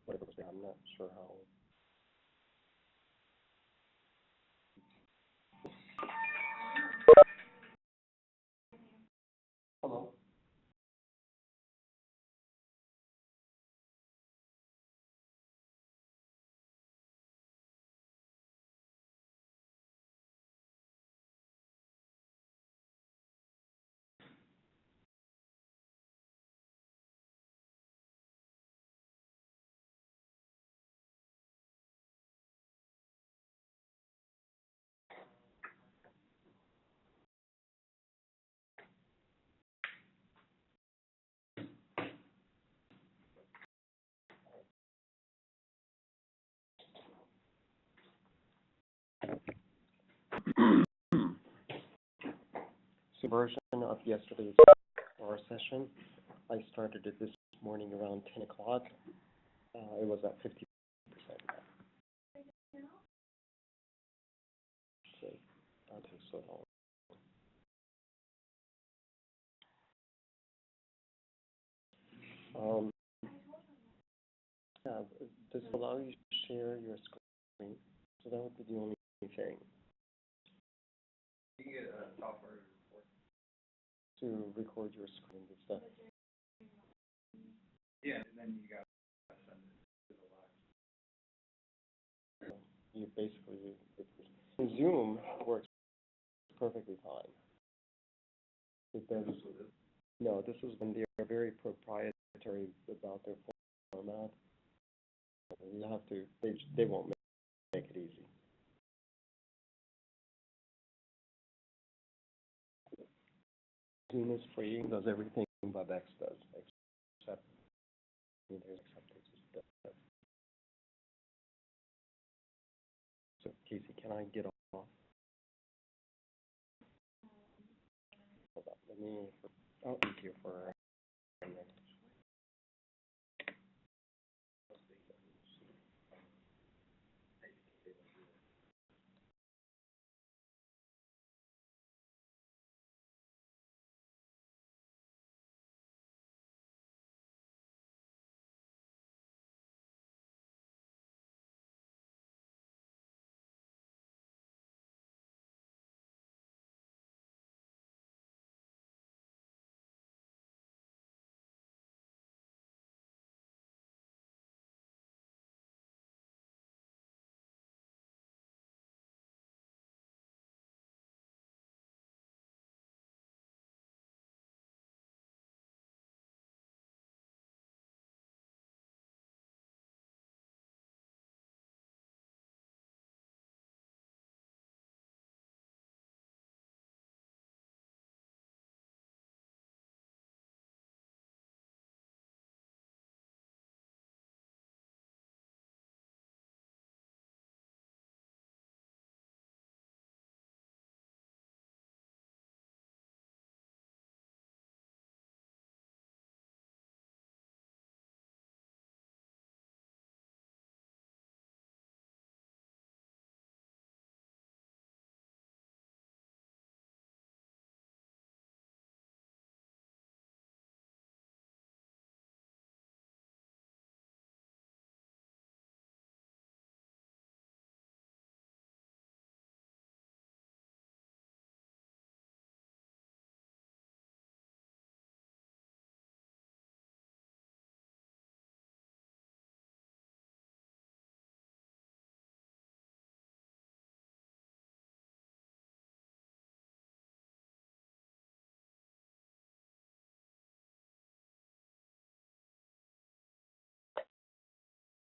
Whatever was there, I'm not sure how. Hello. So version of yesterday's R session, I started it this morning around 10 o'clock. It was at 50%. So that takes so long. Um, yeah, does it allow you to share your screen? So that would be the only thing. You get software to record your screen and stuff. Yeah, and then you got to send it to the live. You basically, Zoom works perfectly fine. It does. No, this is when they are very proprietary about their format. You have to, they won't make it easy. Zoom is free and does everything WebEx does, except there's except. So Casey, can I get off? Hold on, let me. I'll be here for a minute.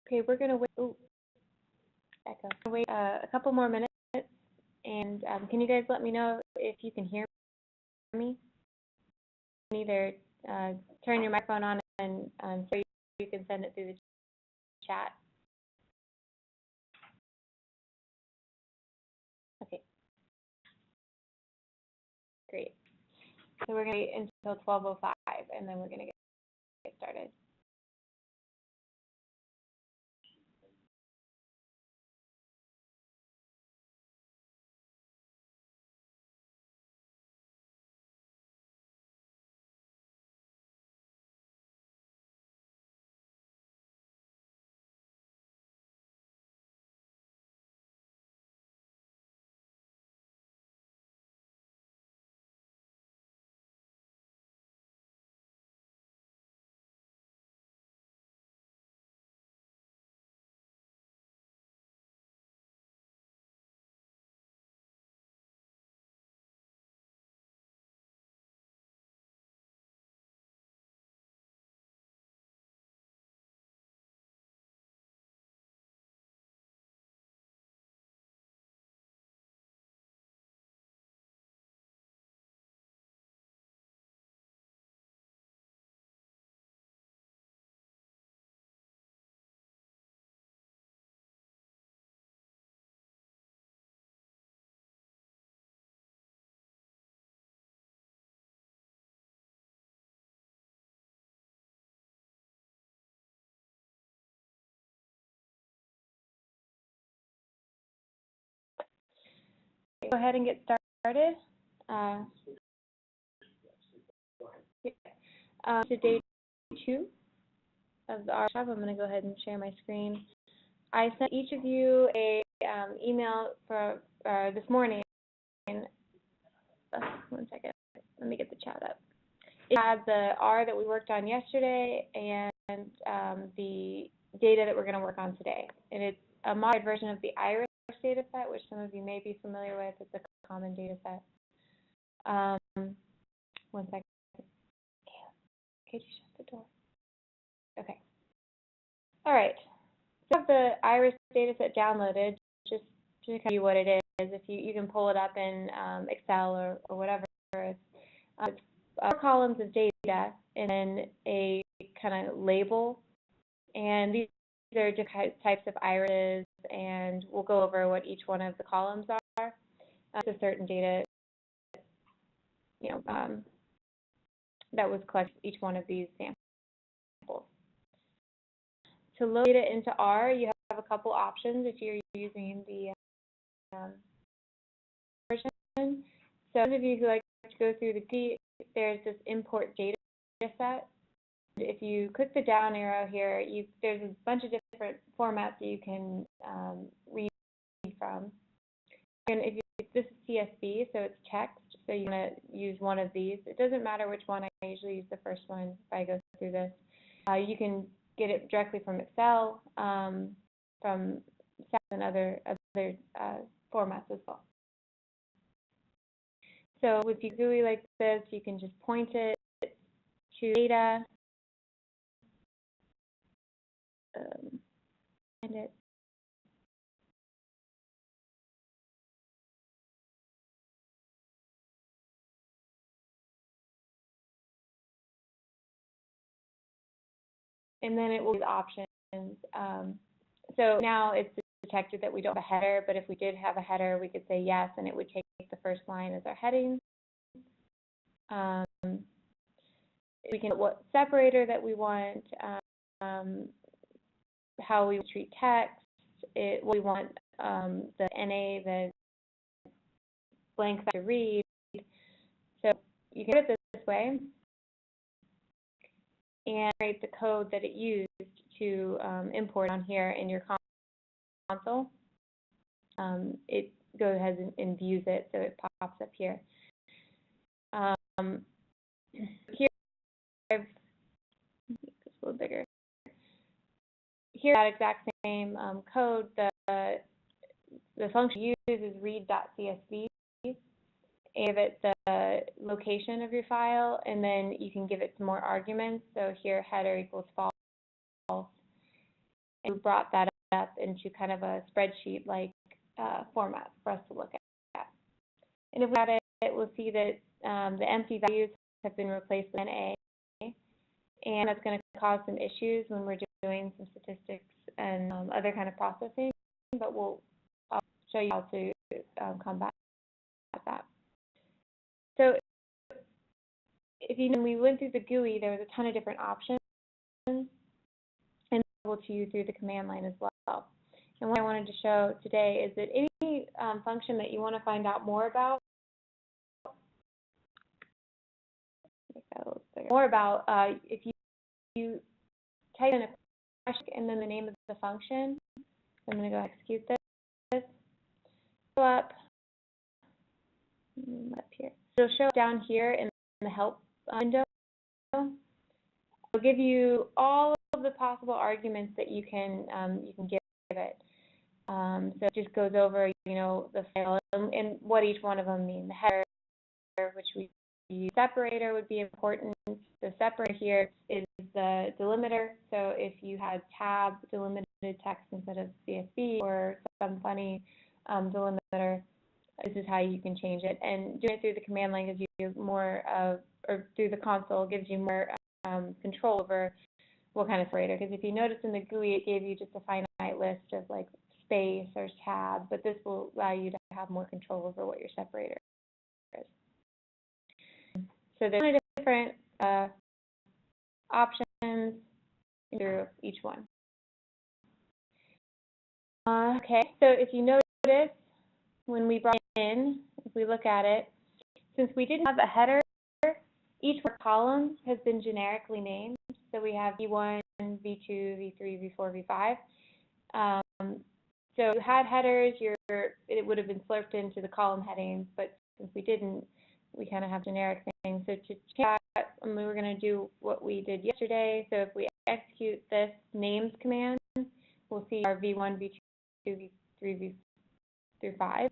Okay, we're gonna wait. Ooh, echo. Wait a couple more minutes, and can you guys let me know if you can hear me? Either turn your microphone on and so you can send it through the chat. Okay. Great. So we're going to wait until 12:05, and then we're going to get started. Go ahead and get started. To day 2 of the workshop, I'm going to go ahead and share my screen. I sent each of you a email for this morning. 1 second. Let me get the chat up. It had the R that we worked on yesterday and the data that we're going to work on today. And it's a modified version of the IRIS data set, which some of you may be familiar with. It's a common data set. 1 second. Could you shut the door? Okay. All right. So I have the IRIS data set downloaded, just to tell you what it is. If you can pull it up in Excel or whatever. It's 4 columns of data and then a kind of label. And these are different types of irises, and we'll go over what each one of the columns are. To certain data, that was collected each one of these samples. To load data into R, you have a couple options if you're using the version. So those of you who like to go through the GUI, there's this import data set. If you click the down arrow here, there's a bunch of different formats that you can read from. And this is CSV, so it's text, so you're going to use one of these. It doesn't matter which one. I usually use the first one if I go through this. You can get it directly from Excel, from SAS and other formats as well. So with your GUI like this, you can just point it to data, find it. And then it will use options. So now it's detected that we don't have a header, but if we did have a header, we could say yes, and it would take the first line as our heading. We can put what separator that we want, how we treat text, what we want the NA, the blank to read. So you can do it this way and write the code that it used to import on here in your console. It goes ahead and views it, so it pops up here. Here, I've make this a little bigger. Here, that exact same code, the function used is read.csv. Give it the location of your file, and then you can give it some more arguments. So here, header equals false. And we brought that up into kind of a spreadsheet-like format for us to look at. And if we added we'll see that the empty values have been replaced with NA, and that's going to cause some issues when we're doing some statistics and other kind of processing, but I'll show you how to combat that. So if you know, when we went through the GUI, there was a ton of different options, and available to you through the command line as well. And what I wanted to show today is that any function that you want to find out more about, if you type in a question and then the name of the function, I'm going to go execute this. Go up here. It'll show down here in the help window. It'll give you all of the possible arguments that you can give it. So it just goes over, you know, the file and what each one of them mean. The header, which we use. Separator would be important. The separator here is the delimiter. So if you had tab delimited text instead of CSV or some funny delimiter, this is how you can change it. And doing it through the command line gives you more of, or through the console gives you more control over what kind of separator. Because if you notice in the GUI, it gave you just a finite list of like space or tab, but this will allow you to have more control over what your separator is. So there's a different options through each one. Okay, so if you notice, when we brought in, if we look at it, since we didn't have a header, each column has been generically named. So we have V1, V2, V3, V4, V5. So if you had headers, it would have been slurped into the column headings, but since we didn't, we kind of have generic things. So to change that, we're going to do what we did yesterday. So if we execute this names command, we'll see our V1, V2, V3, V through 5,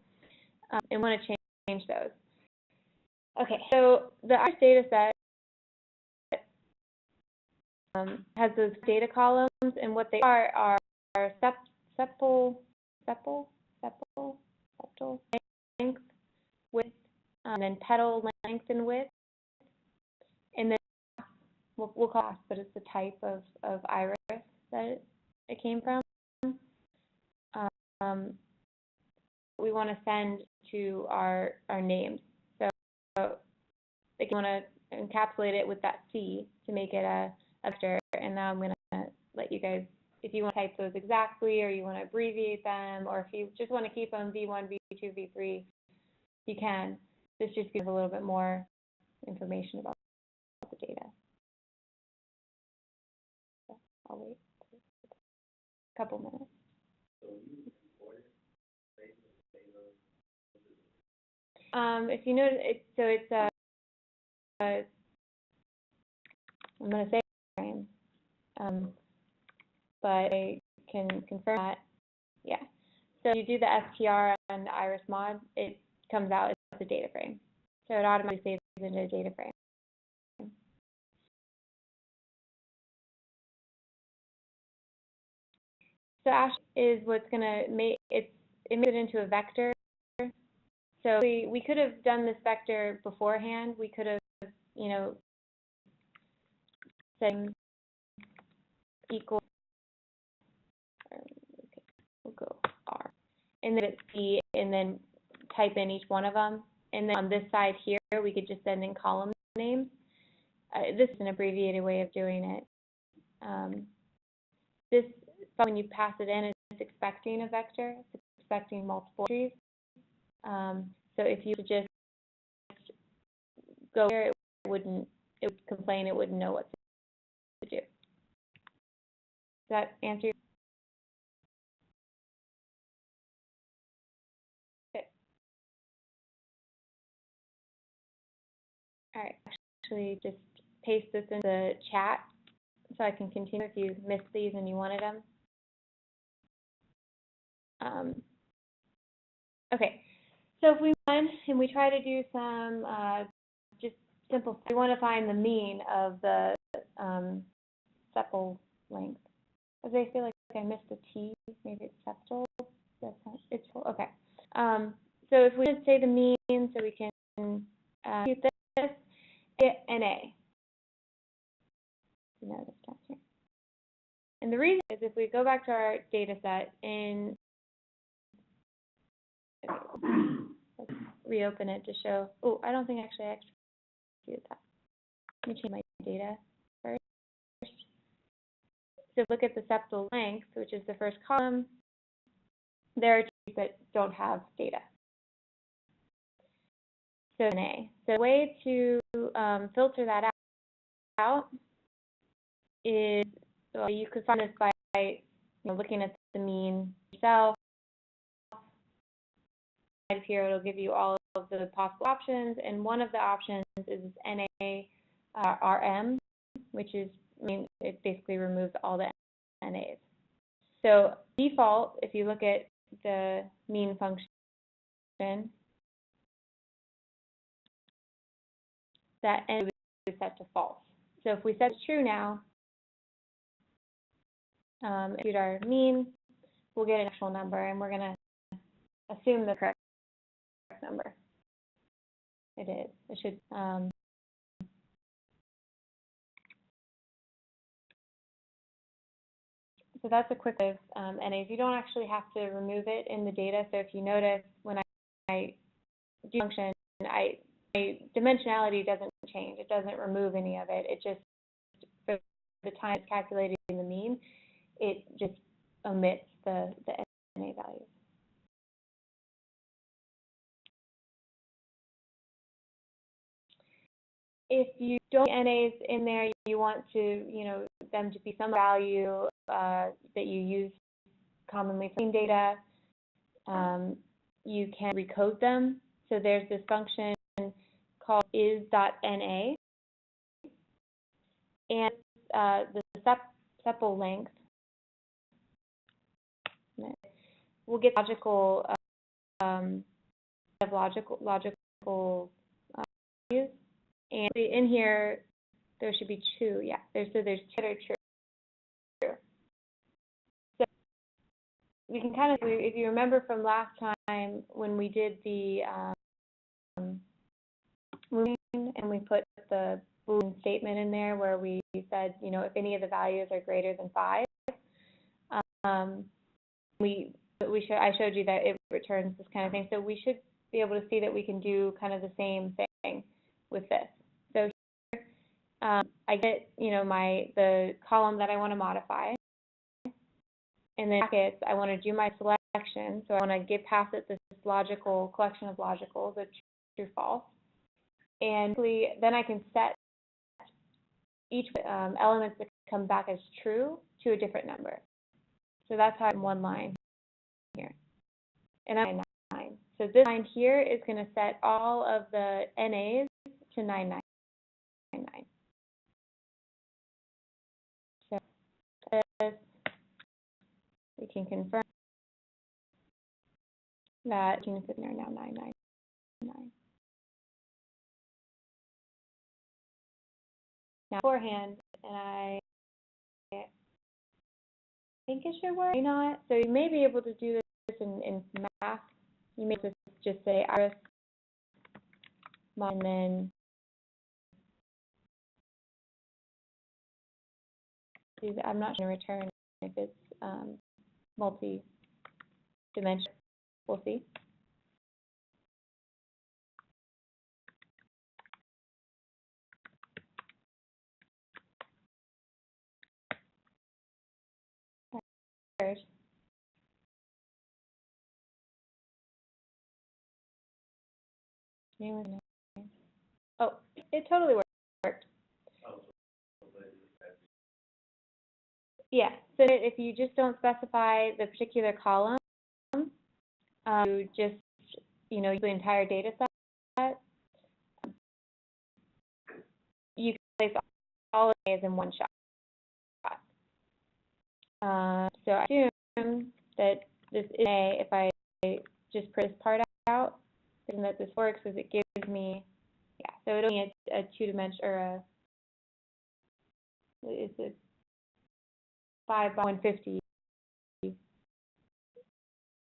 and want to change those. Okay, so the IRIS data set has those data columns, and what they are septal length, width, and then petal length and width, and then we'll call class, but it's the type of iris that it came from. We want to send to our names. So if you want to encapsulate it with that C to make it a vector, and now I'm going to let you guys, if you want to type those exactly, or you want to abbreviate them, or if you just want to keep them V1, V2, V3, you can. This just gives a little bit more information about the data. So I'll wait a couple minutes. If you notice, it's I'm going to say frame, but I can confirm that, yeah. So if you do the str and the iris mod, it comes out as a data frame. So it automatically saves into a data frame. So ASH is what's going to make it makes it into a vector. So we could have done this vector beforehand. We could have, you know, said equal, we'll go R, and then it's C, and then type in each one of them. And then on this side here, we could just send in column names. This is an abbreviated way of doing it. This, when you pass it in, it's expecting a vector. It's expecting multiple entries. So if you just go here, it would complain, it wouldn't know what to do. Does that answer your okay. All right, actually just paste this in the chat so I can continue if you missed these and you wanted them. Okay. So if we went and we try to do some just simple, we want to find the mean of the septal length. As I feel like I missed a T, maybe it's septal. That's not, it's okay. So if we just say the mean, so we can back to our data set and let's reopen it to show. Oh, I don't think actually I executed that. Let me change my data first. So look at the septal length, which is the first column. There are trees that don't have data. So NA. So the way to filter that out is, well, you could find this by looking at the mean yourself. Here it'll give you all of the possible options, and one of the options is NA RM, which is, it basically removes all the NAs. So default, if you look at the mean function, that NA is set to false. So if we set it true now, compute our mean, we'll get an actual number, and we're going to assume the correct number. It is. It should. So that's a quick of NAs. You don't actually have to remove it in the data. So if you notice, when I do function, my dimensionality doesn't change. It doesn't remove any of it. It just, for the time it's calculating the mean, it just omits the NA values. If you don't have NAs in there, you want to, them to be some value that you use commonly for data, you can recode them. So there's this function called is.na, and the sepal length will get logical values. And in here, there should be two. Yeah, there's two that are true. So we can kind of, if you remember from last time when we did the and we put the Boolean statement in there where we said, if any of the values are greater than 5, I showed you that it returns this kind of thing. So we should be able to see that we can do kind of the same thing with this. So here, I get, the column that I want to modify, and then brackets, I want to do my selection. So I want to pass it this logical collection of logicals, the true, false, and then I can set each elements that come back as true to a different number. So that's how in one line here, and I'm 9. So this line here is going to set all of the NAs to 9999. So this, we can confirm that units in there now 999. Now beforehand, and I think it should work, may not. So you may be able to do this in math. You may just say iris, and then I'm not going to return if it's multi-dimensional. We'll see. Oh, it totally worked. Yeah, so if you just don't specify the particular column, you just, use the entire data set, you can place all of these in one shot. So I assume that this is A, if I just print this part out, and that this works is it gives me, so it only a 2-dimensional, or it's a 5 by 150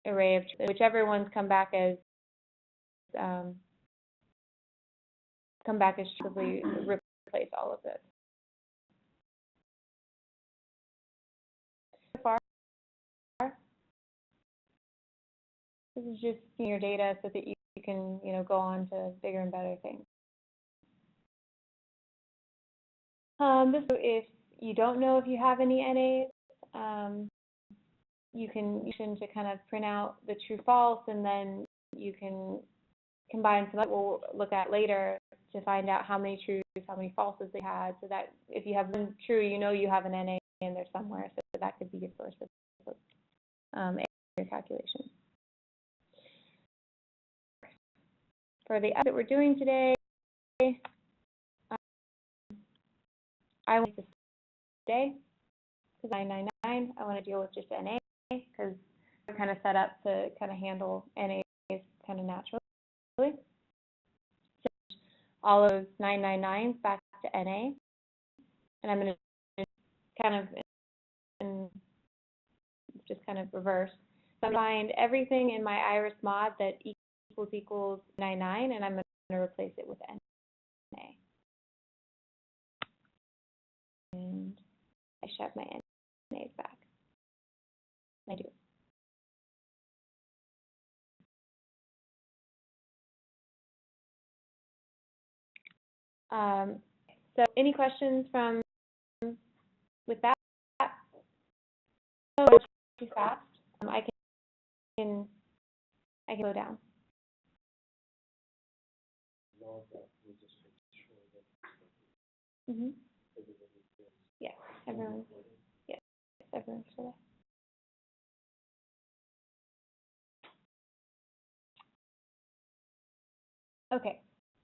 array of whichever ones come back as truly replace all of this. So far, This is just your data so that you can, go on to bigger and better things. So if you don't know if you have any NAs, you can to kind of print out the true false, and then you can combine some that we'll look at later to find out how many trues, how many falses they had, so that if you have one true, you have an NA in there somewhere, so that could be your source of your calculation. For the that we're doing today, I want to stay because 999. I want to deal with just NA because we're kind of set up to kind of handle NAs kind of naturally. So all of those 999s back to NA, and I'm going to kind of just kind of reverse. So I'm going to find everything in my iris mod that equals 99, and I'm going to replace it with NA. And I shove my NAs back. I do. So any questions from with that? No, it's too fast. I can go down. Mm-hmm. Yes, everyone's still there. Okay,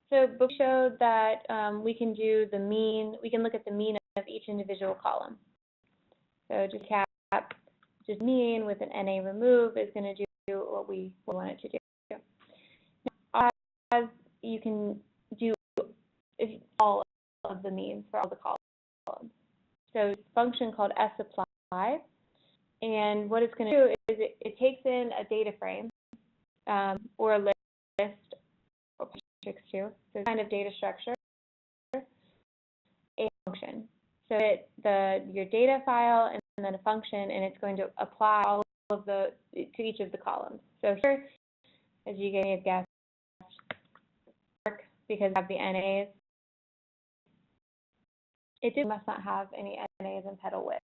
so book showed that we can do the mean. We can look at the mean of each individual column. So just mean with an NA remove is going to do what we want it to do. Now, as you can do all of the means for all the columns. So it's a function called sapply, and what it's going to do is it takes in a data frame or a list or matrix too, so it's kind of data structure, a function. So your data file and then a function, and it's going to apply all of to each of the columns. So here, as you may have guessed, because of the NAs, it must not have any NAs in petal width.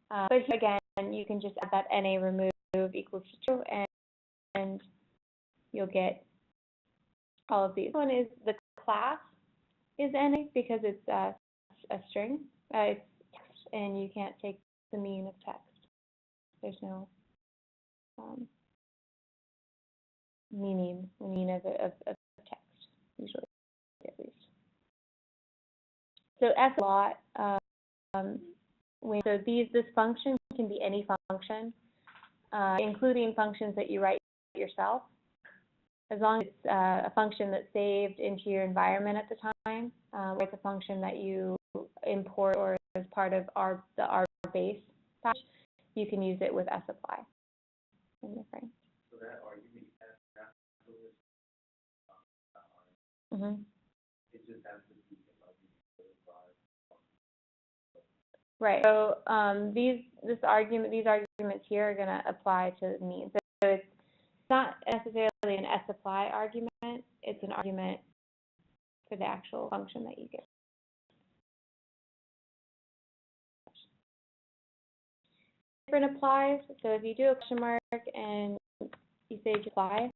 But here again, you can just add that NA remove equals to true, and you'll get all of these. One is the class is NA because it's a string. It's text, and you can't take the mean of text. There's no mean of text, usually, at least. So S a lot. So this function can be any function, including functions that you write yourself, as long as it's a function that's saved into your environment at the time, or it's a function that you import or as part of the R base package, you can use it with sapply in your frame. So that argument mm-hmm. It just has to be right. So these arguments here are going to apply to mean. So it's not necessarily an sapply argument. It's an argument for the actual function that you get. Different applies. So if you do a question mark and you say apply,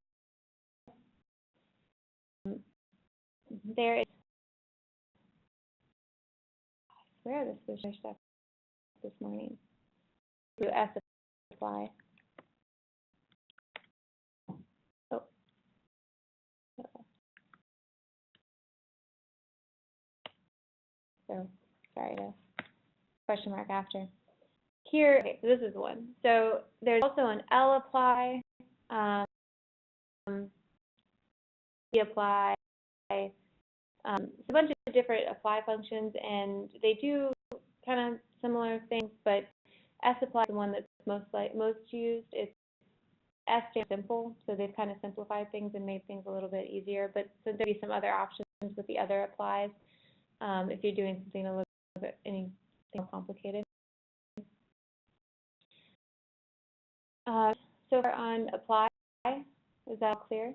there is. I swear this was your stuff this morning. Do sapply. Oh. So sorry, the question mark after. Here, okay, so this is one. So there's also an lapply, apply, a bunch of different apply functions, and they do kind of similar things, but sapply is the one that's most used. It's S stands simple, so they've kind of simplified things and made things a little bit easier. But so there'll be some other options with the other applies if you're doing something a little bit anything more complicated. So on apply, Is that clear?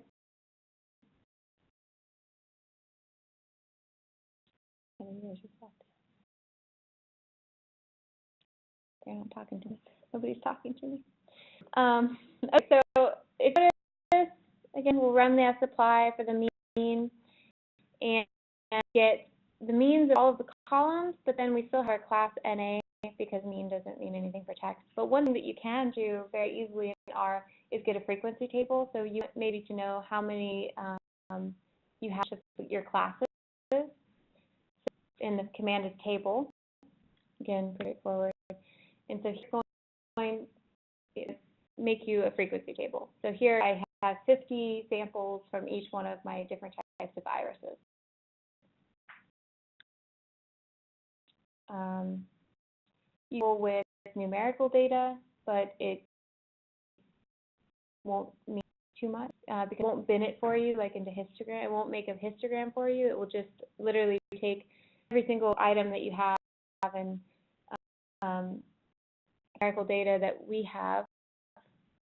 They're not talking to me. Nobody's talking to me. Okay, so if this, again, we'll run the supply for the mean and get the means of all of the columns, but then we still have our class NA because mean doesn't mean anything for text. But one thing that you can do very easily in R is get a frequency table. So you maybe to know how many you have to put your classes in the command is table. Again, pretty straightforward. And so here's going to make you a frequency table. So here I have 50 samples from each one of my different types of irises. You go with numerical data, but it won't mean too much because it won't bin it for you like into histogram. It won't make a histogram for you. It will just literally take every single item that you have and numerical data that we have,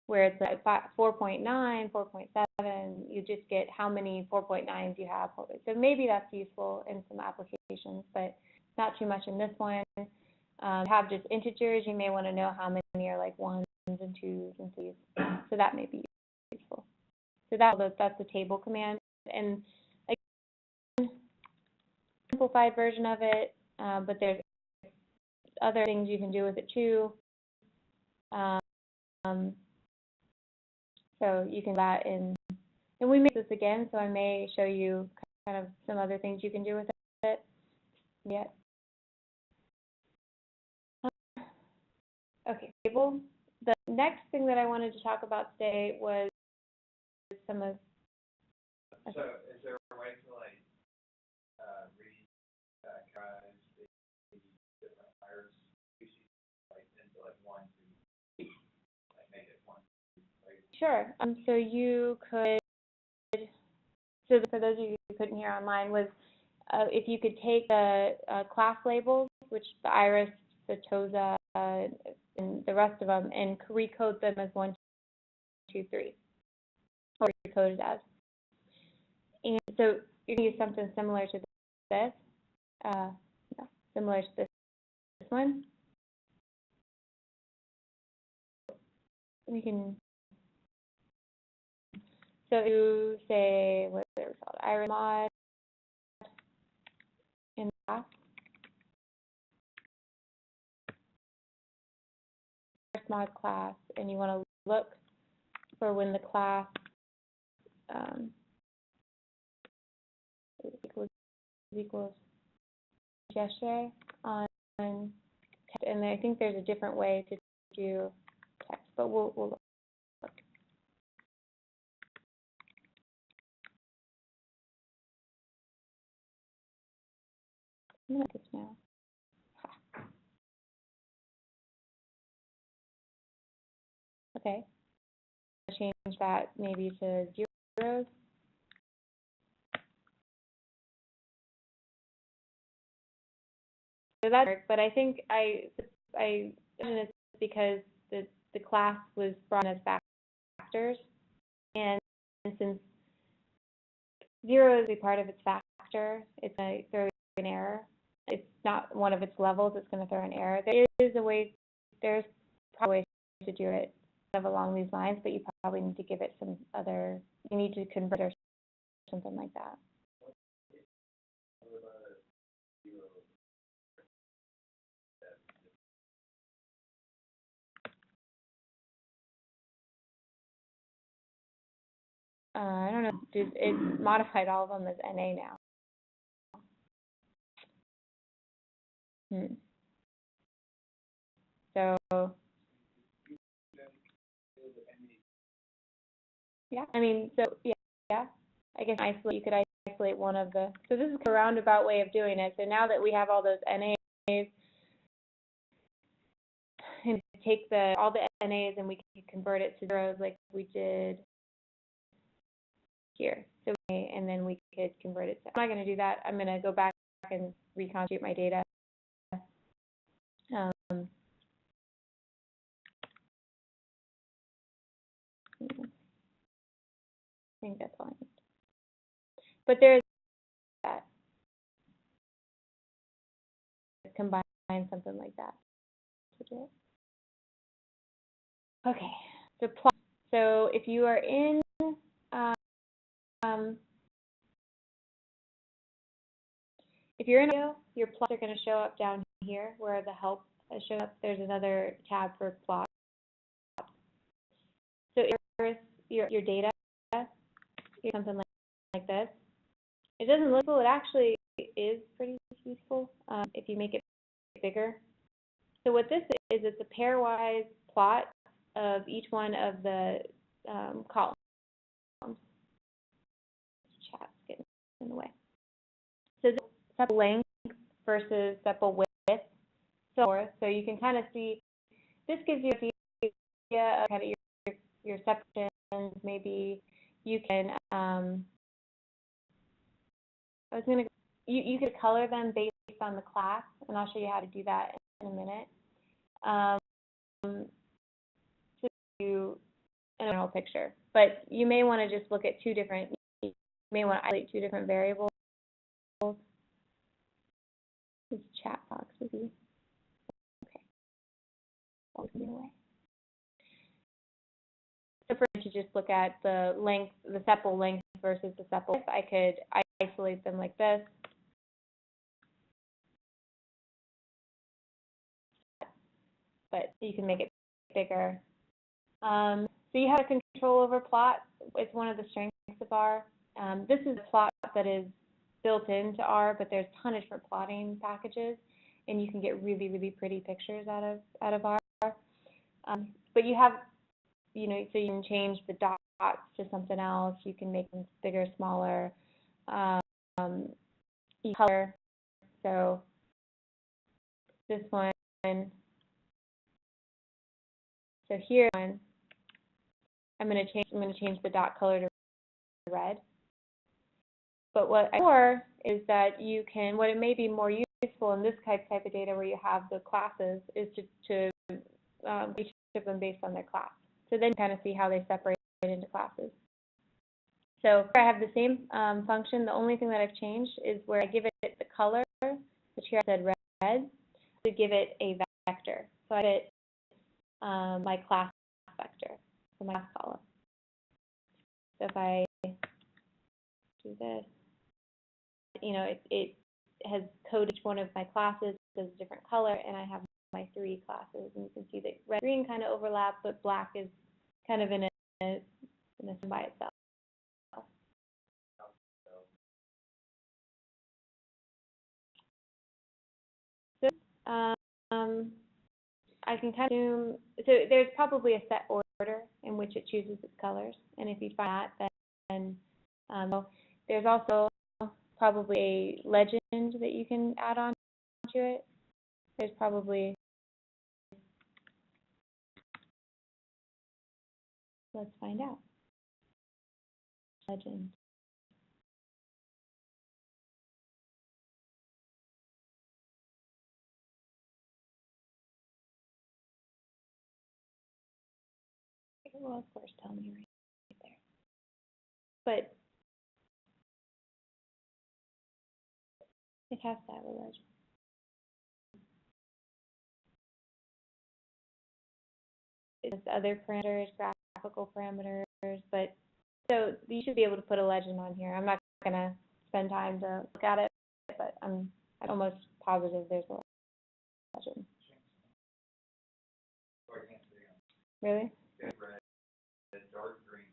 where it's like 4.9, 4.7, you just get how many 4.9s you have. So maybe that's useful in some applications, but not too much in this one. Have just integers, you may want to know how many are like 1s and 2s and 3s. So that may be useful. So that's the table command. And again, simplified version of it, but there's other things you can do with it too. So you can do that in, and we make this again, so I may show you kind of some other things you can do with it. Yeah. Okay, table. The next thing that I wanted to talk about today was some of. So, is there a way to like read categorize the different iris species like into like 1, 2, like make it 1, 2, like? Sure. So you could. So for those of you who couldn't hear online, was if you could take the class labels, which the iris, the TOSA, and the rest of them, and recode them as 1, 2, 3, or recode it as. And so you can use something similar to this, similar to this one. We can, so you say, what is it called, iris mod in class. Mod class, and you want to look for when the class equals gesture on text, and I think there's a different way to do text, but we'll look. I'm gonna do this now. Okay. Change that maybe to 0s. So that worked, but I think I imagine it's because the class was brought in as factors, and since 0 is a part of its factor, it's going to throw an error. It's not one of its levels, it's going to throw an error. There's probably ways to do it kind of along these lines, but you probably need to give it some other, you need to convert or something like that. I don't know, it modified all of them as NA now. So, yeah, I mean, so, yeah, I guess you could isolate one of the, so this is a roundabout way of doing it. So now that we have all those NAs, and take all the NAs and we can convert it to zeros like we did here. So, and then we could convert it to, I'm not going to do that. I'm going to go back and reconstitute my data. think that's all I need. But there's that. Combine something like that to do it. Okay, so plot. So if you are in if you're in audio, your plots are going to show up down here where the help has shown up. There's another tab for plots. So if your data, something like this. It doesn't look cool. It actually is pretty useful if you make it bigger. So what this is, it's a pairwise plot of each one of the columns. Chat's getting in the way. So this is sepal length versus sepal width, so forth. So you can kind of see, this gives you an idea of kind of your sections. Maybe you can, you could color them based on the class, and I'll show you how to do that in a minute. To do a general picture, but you may want to just look at two different. You may want to isolate two different variables. This chat box would be okay. I'll give it away. So for to just look at the length, the sepal length versus the sepal width, I could isolate them like this. But you can make it bigger. So you have a control over plots. It's one of the strengths of R. This is a plot that is built into R, but there's a ton of different plotting packages, and you can get really, really pretty pictures out of R. But you have, so you can change the dots to something else. You can make them bigger, smaller. Color. So this one. So here, I'm going to change the dot color to red. But what I for is that you can, what it may be more useful in this type of data where you have the classes is to each of them based on their class. So then you kind of see how they separate into classes. So I have the same function. The only thing that I've changed is where I give it the color, which here I said red, to give it a vector. So I get my class vector for my class column. So if I do this, it has coded each one of my classes as a different color, and I have my three classes. And you can see that red and green kind of overlap, but black is kind of in a by itself. So I can kind of zoom. So there's probably a set order in which it chooses its colors, and if you find that, then there's also probably a legend that you can add on to it. There's probably, let's find out. Legend. It will, of course, tell me right there. But it has to have a legend. It has other parameters, graphical parameters, but so you should be able to put a legend on here. I'm not going to spend time to look at it, but I'm almost positive there's a legend. Really? Red, dark green.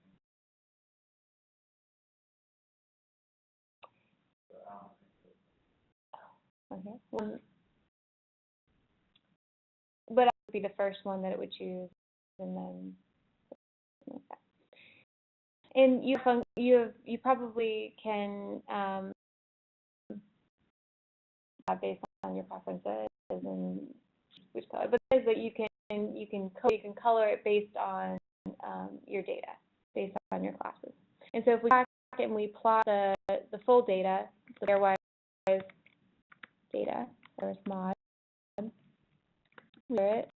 Okay. But I would be the first one that it would choose, and then like that. And you probably can based on your preferences and which color, but it says that you can color it based on your data, based on your classes. And so if we go back and we plot the full data, the pairwise data, or mod, it.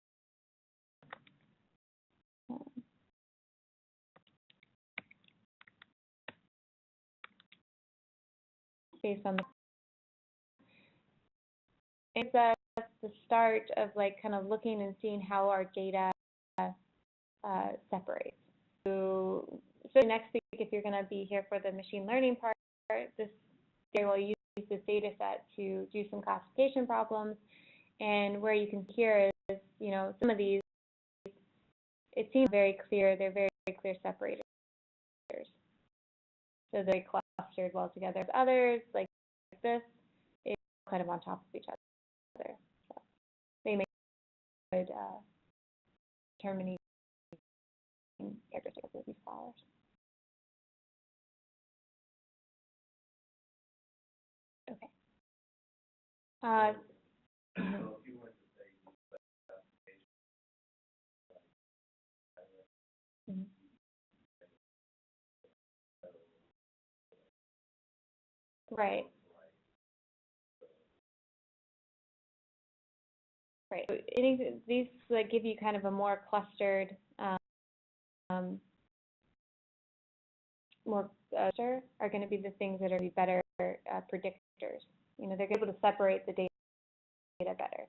based on the, it's the start of like kind of looking and seeing how our data separates. So next week, if you're going to be here for the machine learning part, this day we'll use this data set to do some classification problems. And where you can see here is, you know, some of these, it seems very clear, they're very, very clear separators. So they're clustered well together. Others, like this, it's kind of on top of each other. So they make good determining characteristics of these flowers. Okay. Right. Right. So these like give you kind of a more clustered, are going to be the things that are better predictors. You know, they're able to separate the data better.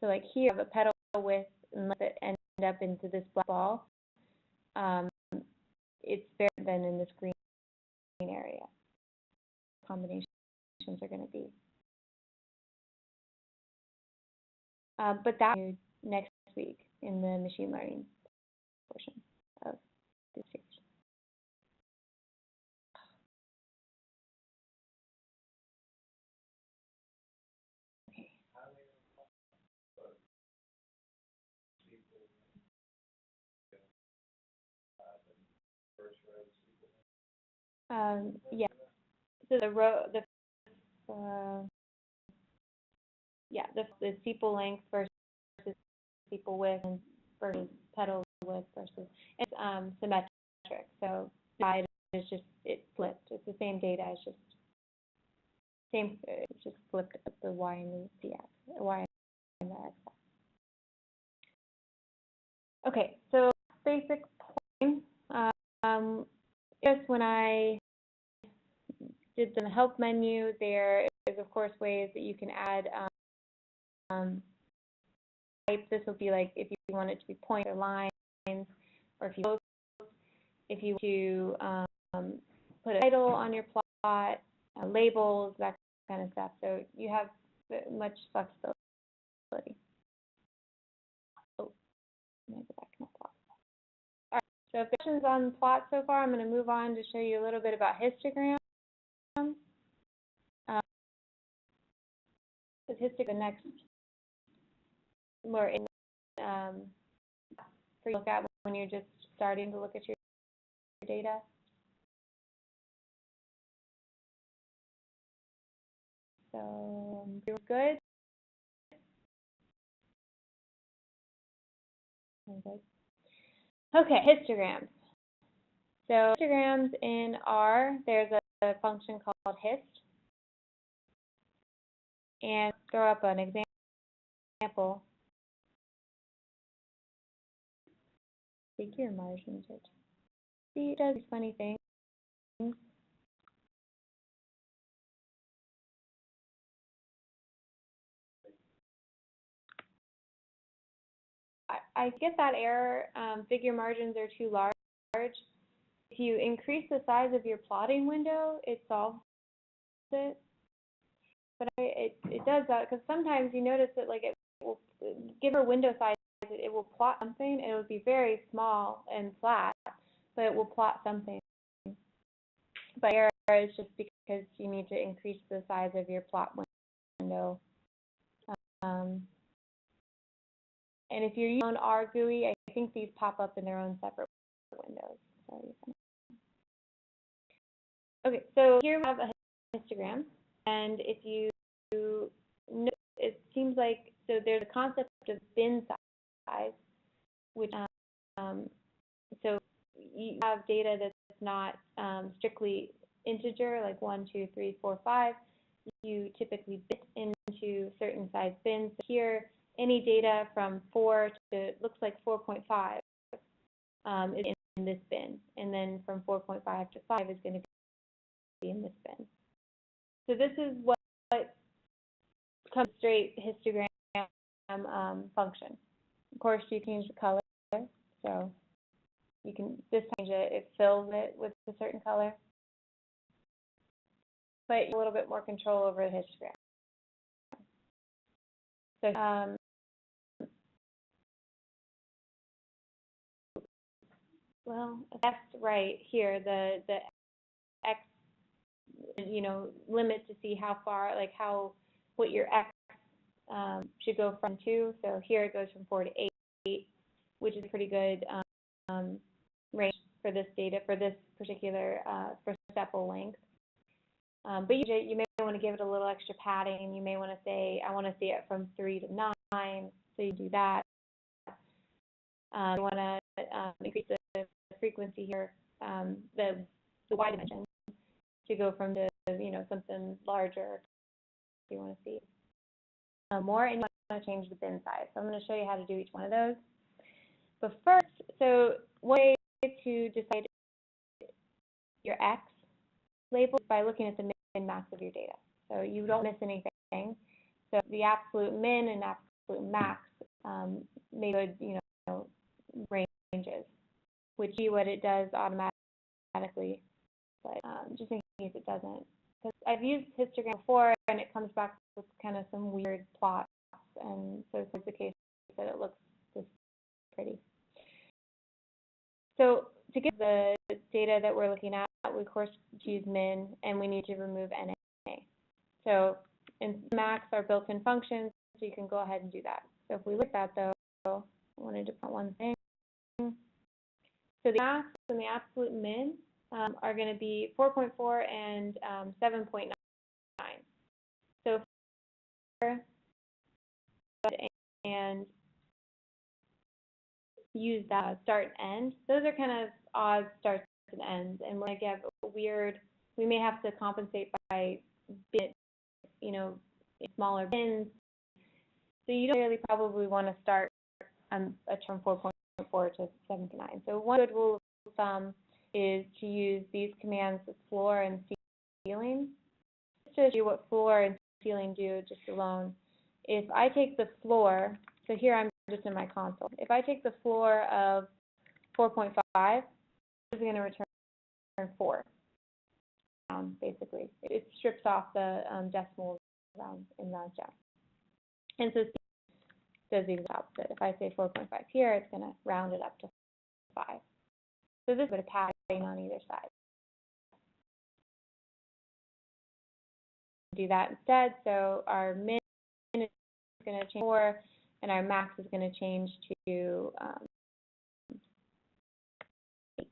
So like here, I have a petal width, and let it end up into this black ball. It's better than in this green area. Combinations are going to be. But that next week in the machine learning portion of this series. Okay. Yeah. So the the sepal length versus sepal width versus petal width versus it's symmetric. So side is just it flipped. It's the same data. It's just it's just flipped the y and the x, y and the x. Okay, so basic point. Just when I did the help menu, there is of course ways that you can add type. This will be like if you want it to be points or lines, or if you to put a title on your plot, labels, that kind of stuff. So you have much flexibility. Oh, let me go back to my plot. All right. So if questions on plot so far, I'm going to move on to show you a little bit about histograms. The next more in for you to look at when you're just starting to look at your data. So you're good. Okay, histograms. So histograms in R, there's a function called hist. And throw up an example. Figure margins. See, it does these funny things. I get that error. Figure margins are too large. If you increase the size of your plotting window, it solves it. But it does that because sometimes you notice that like it will give a window size, it will plot something, and it will be very small and flat, but it will plot something. But error is just because you need to increase the size of your plot window. And if you're using R GUI, I think these pop up in their own separate windows. Okay, so here we have a histogram, and if you know, it seems like, so there's a concept of bin size, which, so you have data that's not strictly integer, like 1, 2, 3, 4, 5. You typically bit into certain size bins. Here, any data from 4 to, looks like 4.5 is this bin, and then from 4.5 to 5 is going to be in this bin. So this is what comes straight histogram function. Of course, you can change the color, so you can just change it. It fills it with a certain color, but you have a little bit more control over the histogram. So well, that's right here. The X, limit to see how far, like what your X should go from to. So here it goes from 4 to 8, which is a pretty good range for this data, for this particular for sepal length. But you may want to give it a little extra padding. You may want to say, I want to see it from 3 to 9, so you do that. You want to increase the frequency here, the Y dimension, to go from the something larger if you want to see more, and you want to change the bin size. So I'm going to show you how to do each one of those. But first, so one way to decide your X label is by looking at the min max of your data. So you don't miss anything. So the absolute min and absolute max may good, ranges, which is what it does automatically, but just in case it doesn't. Because I've used histogram before, and it comes back with kind of some weird plots, and so it's the case that it looks this pretty. So to get the data that we're looking at, we of course choose min, and we need to remove NA. So and max are built-in functions, so you can go ahead and do that. So if we look at that, though, I wanted to put one thing. So the max and the absolute min are going to be 4.4 and 7.9. So and use that start and end. Those are kind of odd starts and ends, and we're going to get weird. We may have to compensate by bit, smaller bins. So you don't really probably want to start a term 4.4 to 7.9. So one good rule of thumb is to use these commands with floor and ceiling. Just to show you what floor and ceiling do just alone. If I take the floor, so here I'm just in my console. If I take the floor of 4.5, it's going to return 4. Basically, it strips off the decimals in round down. And so it does the exact opposite. If I say 4.5 here, it's going to round it up to 5. So this is a bit of padding on either side. Do that instead. So our min is going to change 4, and our max is going to change to 8.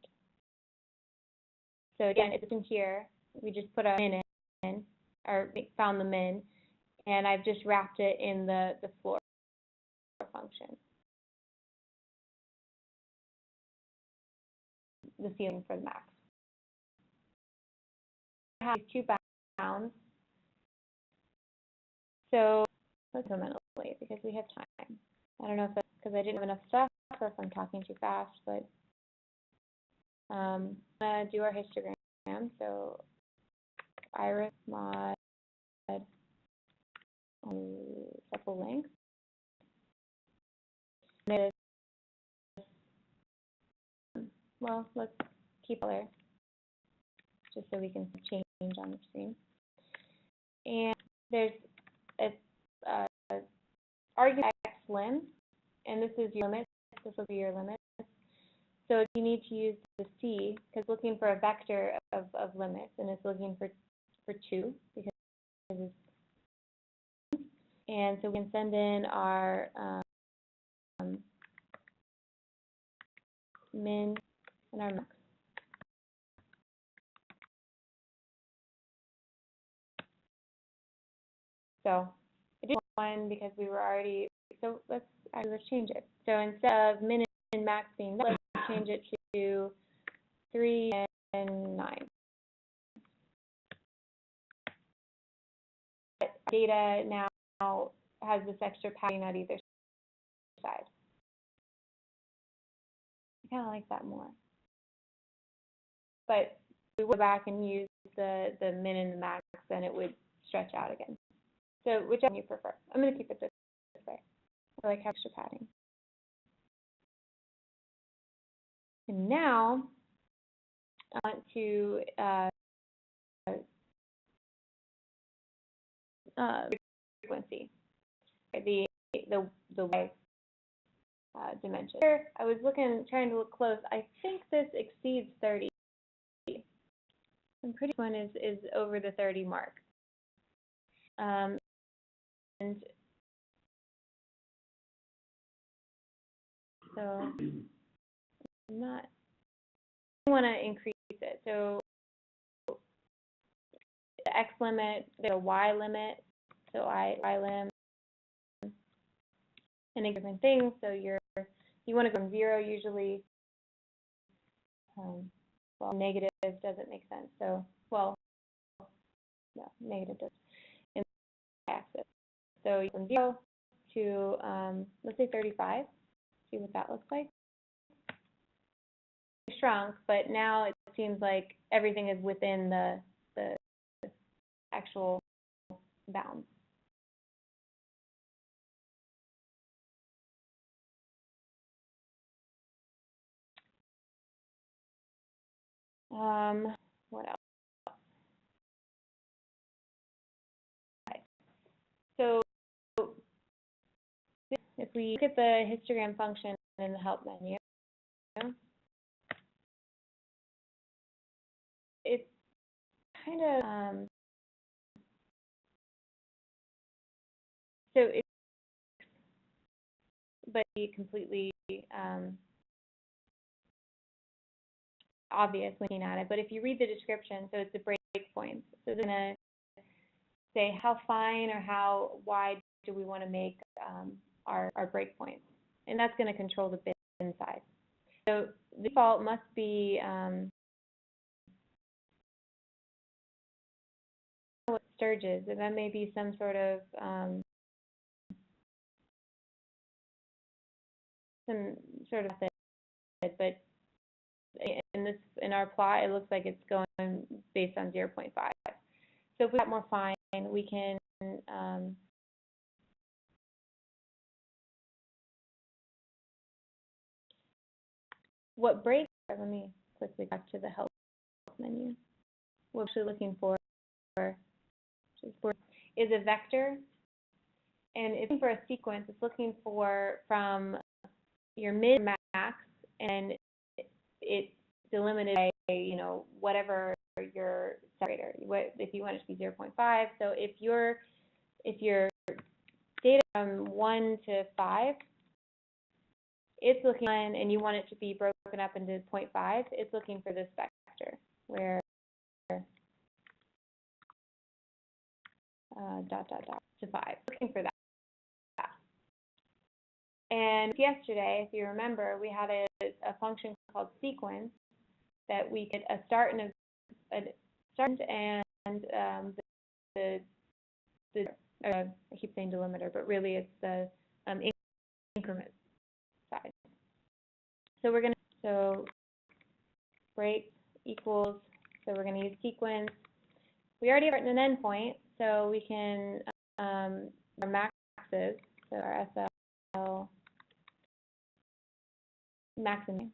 So again, it's in here. We just put a min in, or found the min, and I've just wrapped it in the floor function. The ceiling for the max. I have 2 bounds. So let's go mentally because we have time. I don't know if that's because I didn't have enough stuff or if I'm talking too fast, but I'm going to do our histogram. So iris mod sepal length. Well, let's keep color just so we can change on the screen. And there's a argument X lim, and this is your limit. This will be your limit. So you need to use the C because looking for a vector of limits, and it's looking for 2 because it's, and so we can send in our min and our max. So I did one because we were already, so let's change it. So instead of min and max being that, let's change it to 3 and 9. Data now has this extra padding on either side. I kind of like that more. but we would go back and use the min and the max, then it would stretch out again. So whichever you prefer. I'm going to keep it this way. I like extra padding. And now I want to frequency, the Y dimension. Here, I was trying to look close. I think this exceeds 30. I'm pretty sure one is over the 30 mark. And so I'm not. I want to increase it. So the X limit, the Y limit. So Y lim, and different things. So you want to go from 0 usually. Well, negative doesn't make sense. So, well, no, negative does in the axis. So from 0 to, let's say 35. See what that looks like. It shrunk, but now it seems like everything is within the actual bounds. What else? Okay. So if we look at the histogram function in the help menu, it's kind of so it's but completely obvious looking at it. But if you read the description, so it's the breakpoints. So it's going to say how fine or how wide do we want to make our breakpoints, and that's going to control the bin size. So the default must be what Sturges, and that may be some sort of method, but in our plot, it looks like it's going based on 0.5. So if we got more fine, we can what breaks. Let me quickly back to the help menu. What we're actually looking for is a vector, and it's looking for a sequence. It's looking for from your mid max, and it's delimited by whatever your separator. If you want it to be 0.5. So if your data from 1 to 5, it's looking on, and you want it to be broken up into 0.5. It's looking for this vector where dot to 5. Looking for that. And yesterday, if you remember, we had a function called sequence that we could start and I keep saying delimiter, but really it's the increment size. So we're break equals. So we're going to use sequence. We already have written an endpoint, so we can our maxes. So our SL maximum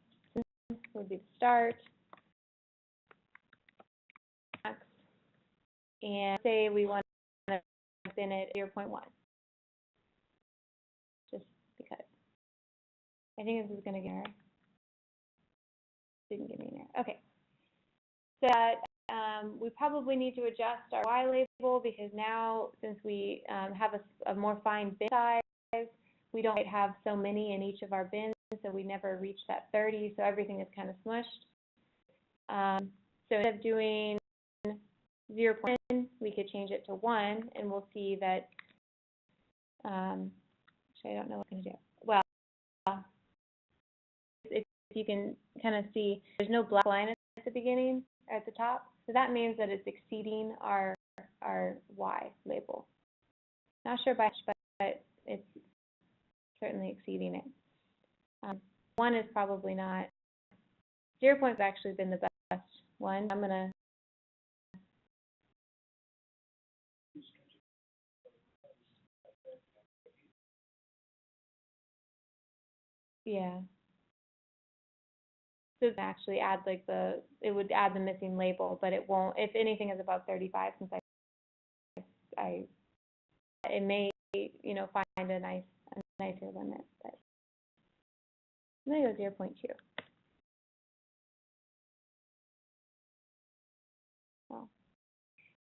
would be the start, max, and say we want to in it 0.1, just because. I think this is going to get an error. Didn't give me an error. Okay. So we probably need to adjust our Y label because now, since we have a more fine bin size, we don't have so many in each of our bins, so we never reach that 30, so everything is kind of smushed. So instead of doing 0.1, we could change it to 1, and we'll see that, actually I don't know what I'm going to do. Well, if you can kind of see, there's no black line at the beginning or at the top, so that means that it's exceeding our Y label. Not sure by much, but it's certainly exceeding it. 1 is probably not. 0 has actually been the best one. I'm gonna. Yeah. So it actually add like it would add the missing label, but it won't, if anything is above 35, since it may, find a nicer limit, but I'm gonna go 0.2. Well,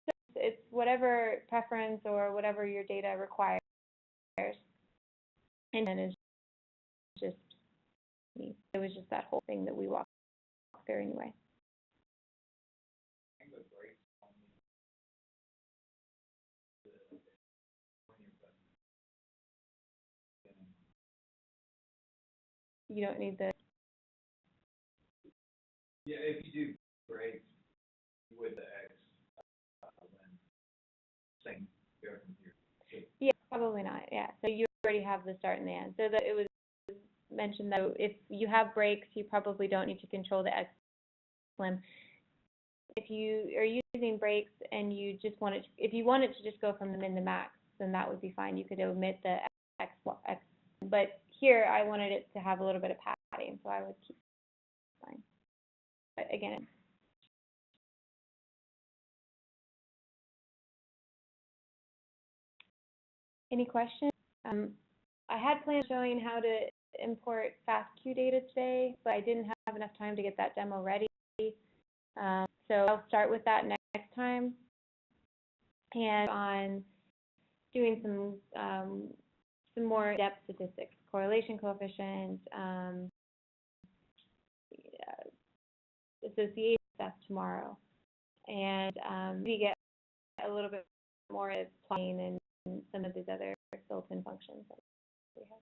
so it's whatever preference or whatever your data requires, and then it's just me. It was just that whole thing that we walked through anyway. You don't need the. Yeah, if you do breaks with the X, then same, go from here. Yeah, probably not. Yeah, so you already have the start and the end. So that it was mentioned that if you have breaks, you probably don't need to control the X lim. If you are using breaks and you just want it, if you want it to just go from the min to max, then that would be fine. You could omit the X. But here I wanted it to have a little bit of padding, so I would keep it fine. But again. Any questions? I had planned on showing how to import FASTQ data today, but I didn't have enough time to get that demo ready. So I'll start with that next time. And on doing some more depth statistics, correlation coefficients, association stuff tomorrow. And we get a little bit more of plugging and some of these other built-in functions that we have.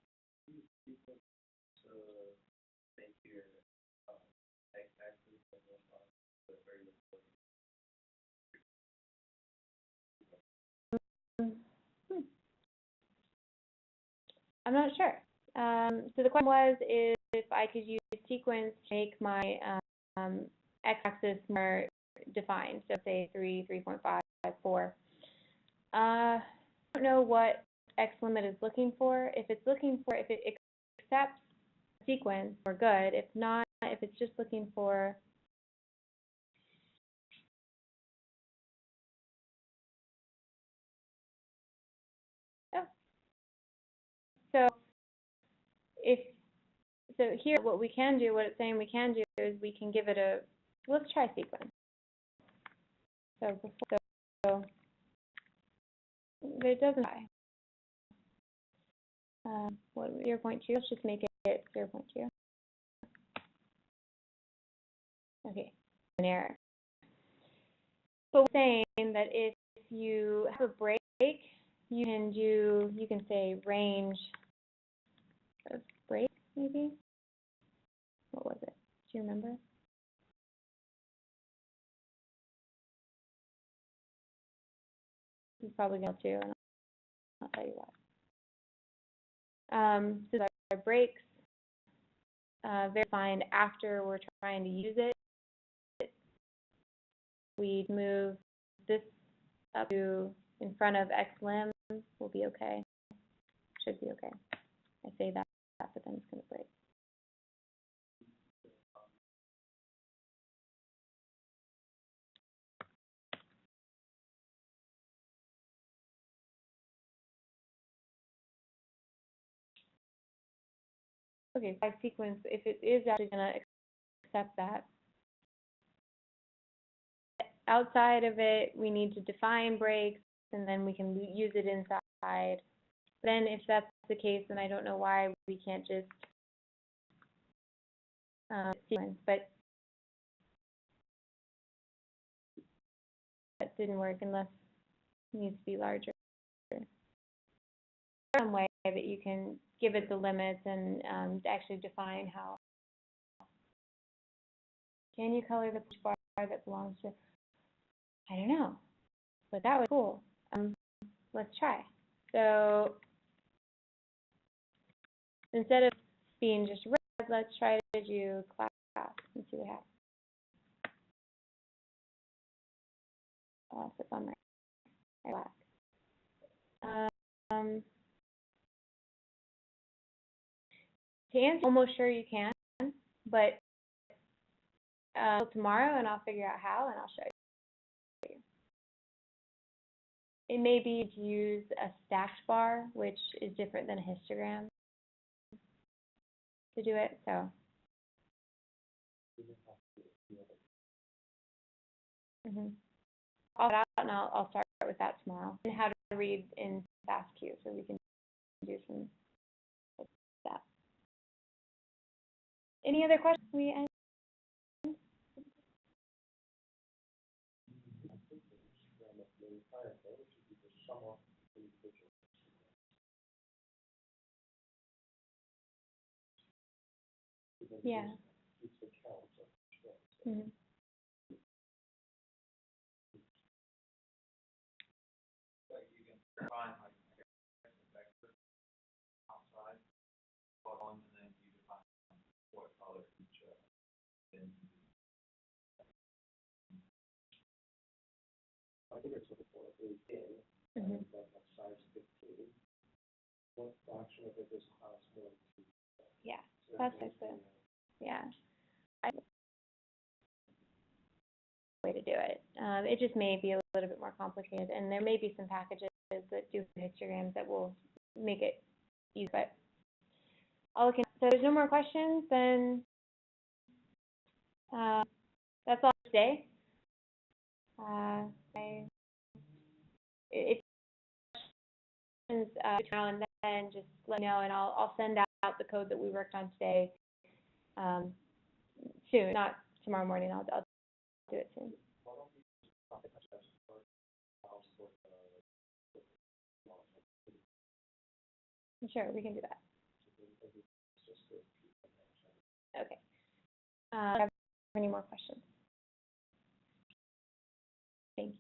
I'm not sure. So the question was if I could use sequence to make my x-axis more defined, so say 3, 3.5, 4. I don't know what X limit is looking for. If it accepts sequence, we're good. If not, if it's just looking for So here what we can do, what it's saying we can do is we can give it a, let's try sequence. So but it doesn't try. What 0.2? Let's just make it 0.2. Okay, an error. But we're saying that if you have a break, you can say range of break, maybe. What was it? Do you remember? You're probably going to, and I'll tell you why. So our breaks verified after we're trying to use it. We move this up to in front of xlim, will be okay. Should be okay. I say that, but then it's going to break. Okay, by sequence, if it is actually going to accept that. Outside of it, we need to define breaks, and then we can use it inside. Then if that's the case, then I don't know why we can't just sequence, but that didn't work unless it needs to be larger. Some way that you can give it the limits and actually define how. Can you color the bar that belongs to? I don't know, but that was cool. Let's try. So instead of being just red, let's try to do class and see what happens. It's on my black. To answer, almost sure you can, but tomorrow, and I'll figure out how, and I'll show you. It may be to use a stacked bar, which is different than a histogram, to do it. So. I'll get out and I'll start with that tomorrow. And how to read in FASTQ, so we can do some of that. Any other questions? Yeah. Mm-hmm. Like you can find like, I guess, the vector outside, plug on, and then you define what color each, then. I think it's looking for a in, Mm-hmm. like a size 15. What fraction of it is class 1 to 2? Yeah, So that's that's it. Yeah. Way to do it. It just may be a little bit more complicated, and there may be some packages that do histograms that will make it easy. But I'll look in. So if there's no more questions, then that's all for today. If questions now and then, just let me know, and I'll send out the code that we worked on today soon, not tomorrow morning. I'll do it soon. Sure, we can do that. Okay. Do you have any more questions? Thank you.